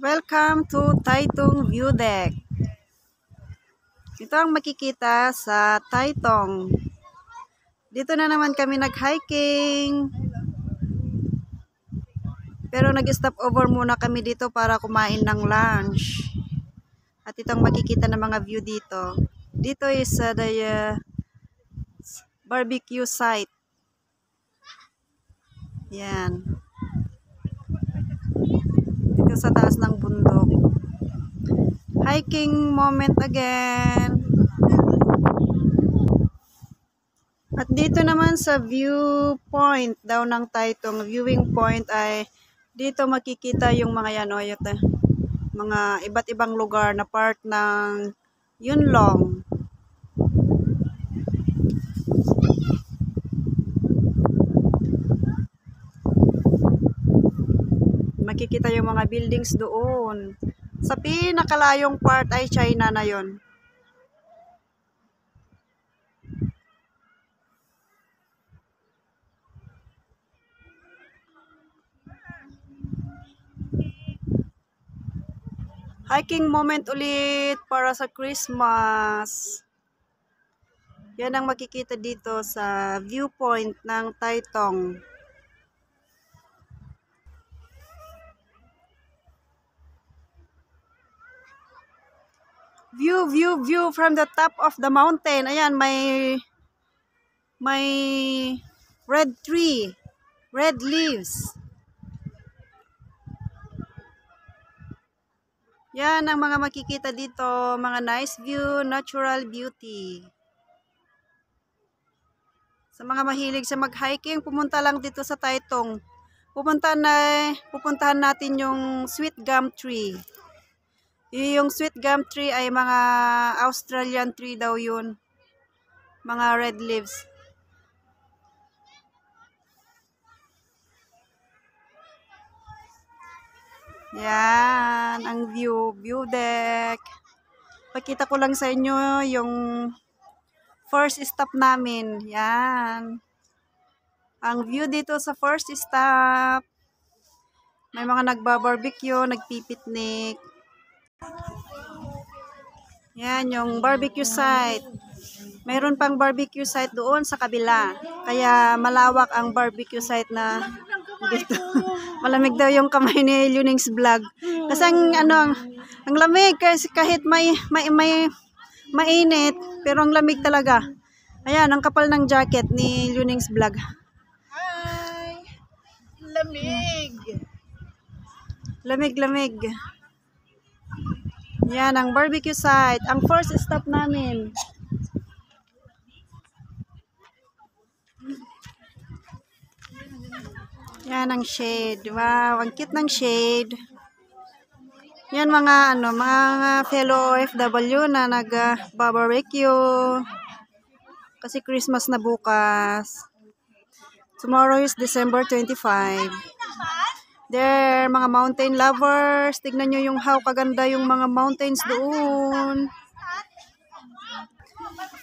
Welcome to Taitung View Deck. Ito ang makikita sa Taitung. Dito na naman kami nag-hiking. Pero nag-stop over muna kami dito para kumain ng lunch. At ito ang makikita ng mga view dito. Dito is the barbecue site. Yan. Dito sa taas ng bundok. Hiking moment again. At dito naman sa viewpoint daw ng Taitung, viewing point ay dito makikita yung mga yan, mga iba't ibang lugar na part ng Yunlong. Makikita yung mga buildings doon. Sa pinakalayong part ay China na yon. Hiking moment ulit para sa Christmas. Yan ang makikita dito sa viewpoint ng Taitung. View from the top of the mountain. Ayan, may red tree, red leaves. Yan ang mga makikita dito, mga nice view, natural beauty. Sa mga mahilig sa mag-hiking, pumunta lang dito sa Taitung. Pupuntahan natin yung sweet gum tree. Yung sweet gum tree ay mga Australian tree daw yun. Mga red leaves. Yan, ang view deck. Pakita ko lang sa inyo yung first stop namin. Yan. Ang view dito sa first stop. May mga nagba-barbecue, nagpipiknik. Yan, yung barbecue site. Mayroon pang barbecue site doon sa kabila. Kaya malawak ang barbecue site na dito. Malamig daw yung kamay ni Luning's vlog. Kasi ang lamig kasi kahit may mainit, pero ang lamig talaga. Ayan, ang kapal ng jacket ni Luning's vlog. Hi! Lamig! Lamig. Yan ang barbecue site. Ang first stop namin. Yan ang shade. Wow, ang cute ng shade. Yan mga fellow OFW na nag-barbecue. Kasi Christmas na bukas. Tomorrow is December 25. There, mga mountain lovers. Tignan nyo yung how kaganda yung mga mountains doon.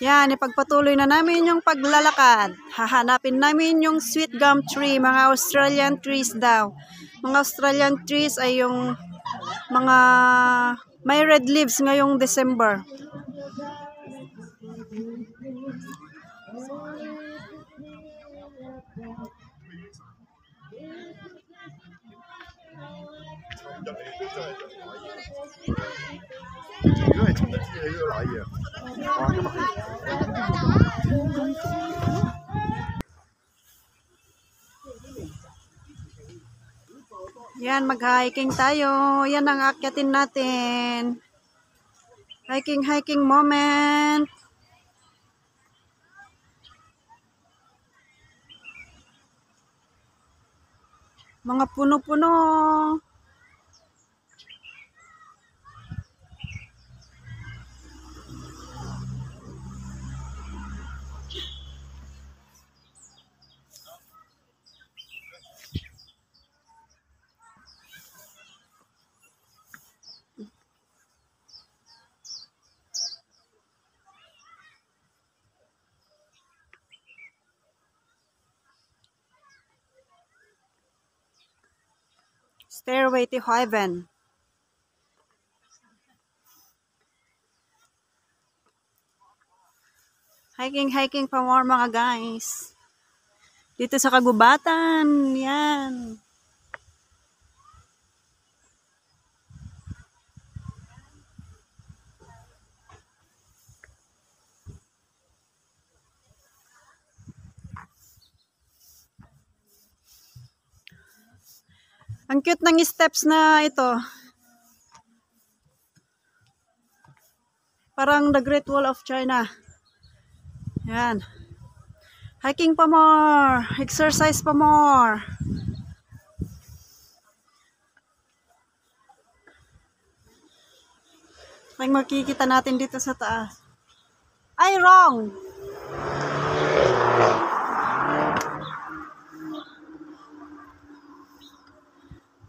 Yan, ipagpatuloy na namin yung paglalakad. Hahanapin namin yung sweet gum tree, mga Australian trees daw. Mga Australian trees ay yung mga may red leaves ngayong December. Yan, mag-hiking tayo. Yan ang akyatin natin. Hiking moment. Mga puno-puno. Stairway to Heaven. Hiking pa more mga guys. Dito sa kagubatan. Yan. Ang cute ng steps na ito. Parang the Great Wall of China. Yan. Hiking pa more. Exercise pa more. May makikita natin dito sa taas. Ay, wrong!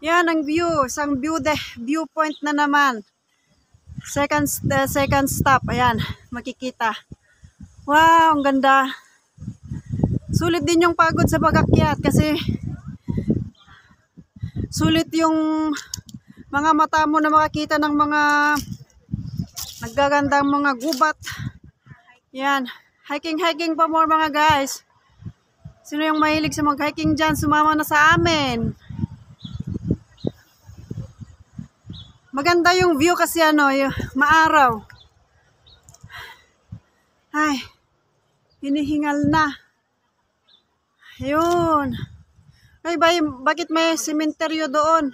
Yan ang view. Isang viewpoint na naman. Second stop. Ayan, makikita. Wow, ang ganda. Sulit din yung pagod sa pag-akyat kasi sulit yung mga mata mo na makakita ng mga naggagandang mga gubat. Yan. Hiking pa more mga guys. Sino yung mahilig sa mag-hiking dyan? Sumama na sa amin. Maganda yung view kasi yung maaraw. Ay, hinihingal na. Ayun. Ay, bakit may sementeryo doon?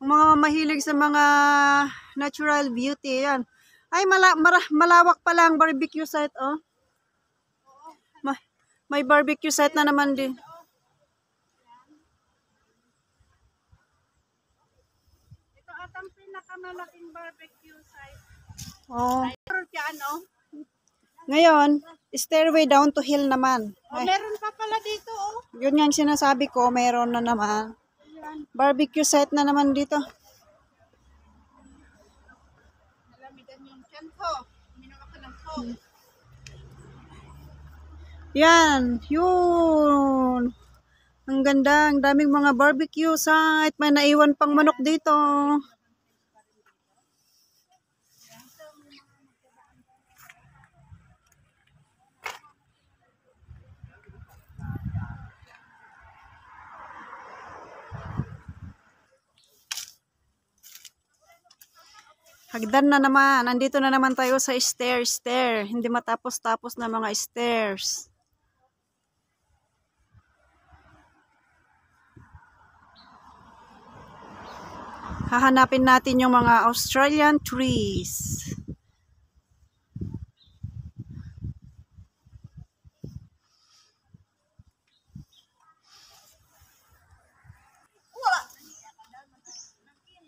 Mga mahilig sa mga natural beauty. Yan. Ay, malawak pa lang barbecue site, oh. May barbecue site na naman din. Ito atang pinakamalaking barbecue site. Oh. Meron yan, oh. Ngayon, stairway down to hill naman. Oh, meron pa pala dito, oh. Yun nga yung sinasabi ko, meron na naman. Barbecue site na naman dito. Nalamigan yung tiyan ko. Uminom ako ng Coke. Yan, yun. Ang ganda, ang daming mga barbecue site. May naiwan pang manok dito. Hagdan na naman. Nandito na naman tayo sa stair. Hindi matapos-tapos na mga stairs. Hahanapin natin yung mga Australian trees.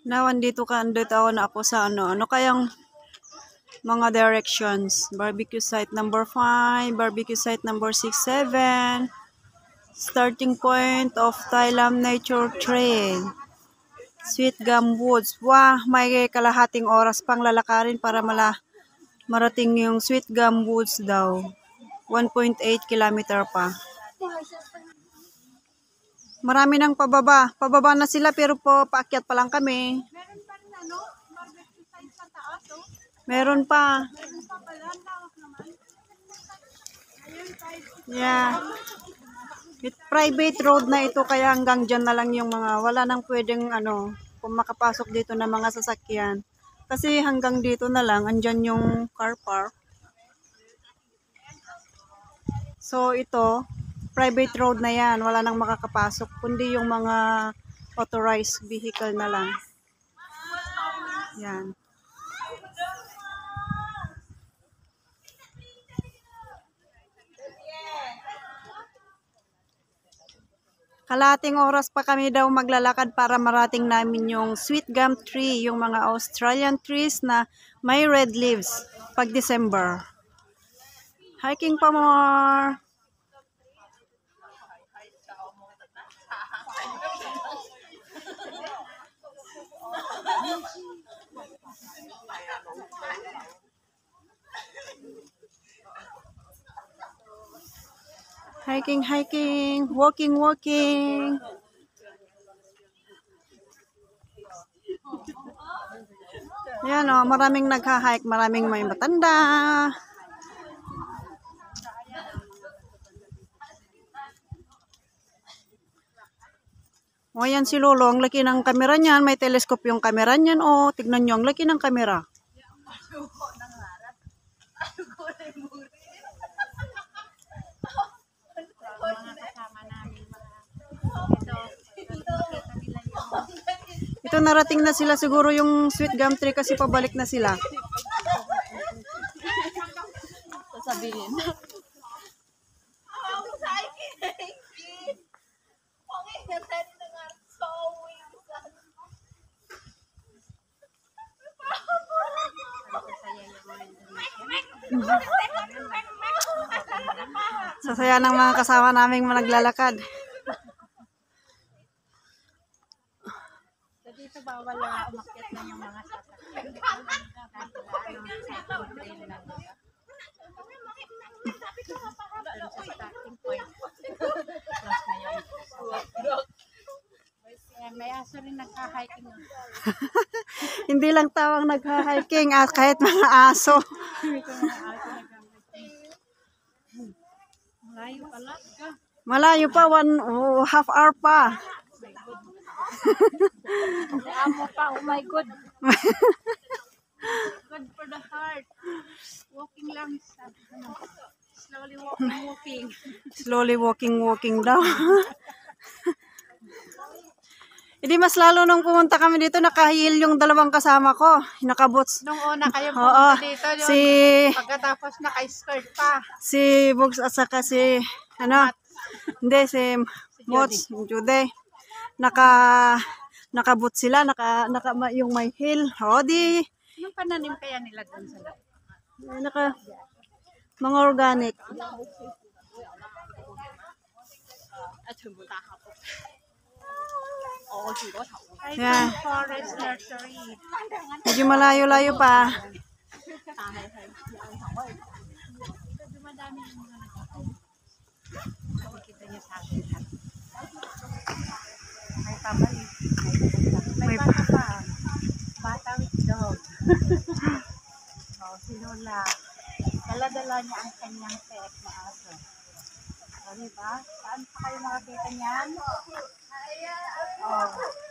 Now, andito na ako sa ano kayang mga directions. Barbecue site number 5, barbecue site number 6, 7, starting point of Thailam Nature Trail, Sweet Gum Woods. Wah, may kalahating oras pang lalakarin para marating yung Sweet Gum Woods daw. 1.8 kilometer pa. Marami nang pababa. Pababa na sila pero paakyat pa lang kami. Meron pa rin, ano, barbecue site sa taas, oh. Meron pa. Meron pa pala, ang lawak naman. Ayun, Yeah. Private road na ito kaya hanggang dyan na lang yung mga wala nang pwedeng kung makapasok dito na mga sasakyan. Kasi hanggang dito na lang andyan yung car park. So ito, private road na yan. Wala nang makakapasok kundi yung mga authorized vehicle na lang. Yan. Kalating oras pa kami daw maglalakad para marating namin yung sweet gum tree, yung mga Australian trees na may red leaves pag December. Hiking pa more. Hiking, walking. Yan o, maraming nagha-hike, maraming may matanda. O yan si Lolo, ang laki ng kamera niyan, may telescope yung kamera niyan. O, tignan nyo, ang laki ng kamera. Ito narating na sila siguro yung sweet gum tree kasi pabalik na sila. Sasabihin. Sasaya ng mga kasama naming naglalakad. So dito bawal na umakyat na yung mga sasakyan. Sa starting point. Plus na yun. May aso rin nagka-hiking. Hindi lang tawang nagha-hiking at kahit mga aso. Malayo pala. Malayo pa, half hour pa. Amo pa, oh my God. Good for the heart. Walking lang. Slowly walking. Slowly walking daw. Hindi mas lalo nung pumunta kami dito, nakahil yung dalawang kasama ko. Nakaboots. Nung una kayo Oo, pumunta dito, yun, si pagkatapos naka-skirt pa. Bugs at saka si si Mots, Jude. Nakaboots sila, yung may heel. O di, Anong pananim kaya nila dun sa loob? mga organic. At sumunta ka po. Oo, siguro. Yeah. Forest nursery. Medyo malayo-layo pa. Dumadami yung mga nakakawin. Makikita niya sa akin. May pabalik. May bata pa. Bata with dog. Si Lola. Dala-dala niya ang kanyang pet na aso. O, diba? Saan pa kayo makakita niyan? Oh.